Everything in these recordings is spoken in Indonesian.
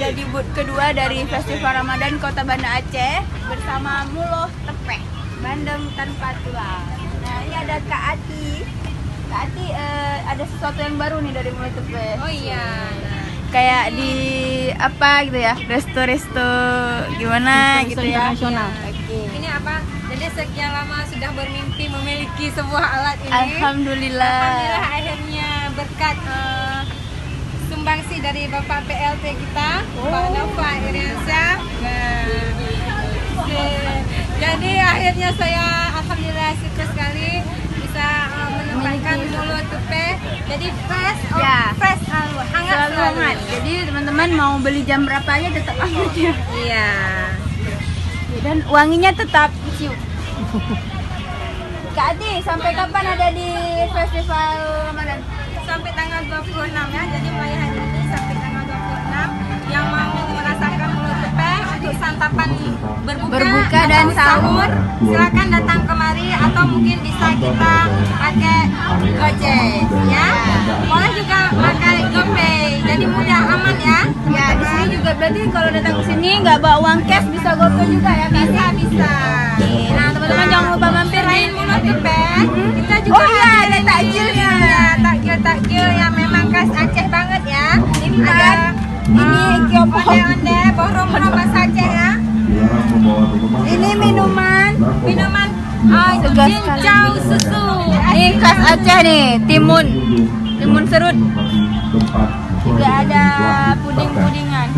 ada di booth kedua dari Festival Ramadan Kota Banda Aceh bersama Muloh Tepeh, Bandeng Tanpa Tulang. Nah, ini ada Kak Ati. Kak Ati ada sesuatu yang baru nih dari Muloh Tepeh. Oh iya. Kayak di apa gitu ya, resto-resto gimana Resto gitu ya. internasional. Oke. Ini apa? Jadi sekian lama sudah bermimpi memiliki sebuah alat ini. Alhamdulillah. Alhamdulillah akhirnya berkat sumbangsi dari Bapak PLT kita, Pak Nova Iriansyah. Jadi akhirnya saya alhamdulillah suka sekali bisa menempatkan Muloh Tepeh. Jadi fresh, fresh hangat Selalu hangat. Jadi teman-teman mau beli jam berapa aja tetap hangat ya. Iya. Dan wanginya tetap cium. Kak Ati, sampai kapan ada di Festival Ramadan? Sampai tanggal 26 ya. Jadi mulai hari ini sampai tanggal 26 yang mau merasakan Muloh Tepeh untuk santapan berbuka dan atau sahur, silakan datang kemari atau mungkin bisa kita pakai Gojek ya. Boleh juga pakai GoPay. Jadi mudah aman ya. Ya, di sini juga berarti kalau datang ke sini nggak bawa uang cash bisa GoPay juga ya Kak Ati? Bisa. Nah, teman-teman jangan lupa mampir di Selain Muloh Tepeh, kita juga ada takjilnya. Ya, takjil yang memang khas Aceh banget ya. Ini Ada kan, ini kiopo. onde-onde, borong khas Aceh ya. Ini minuman segar sekali. Cincau susu. Ini khas Aceh nih, timun serut. Juga ada puding-pudingan.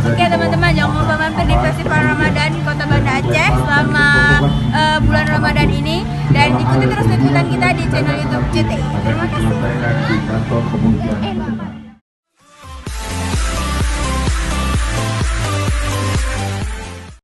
Oke teman-teman, jangan lupa mampir di Festival Ramadan Kota Banda Aceh selama bulan Ramadan ini, dan ikuti terus liputan kita di channel YouTube CTI. Terima kasih.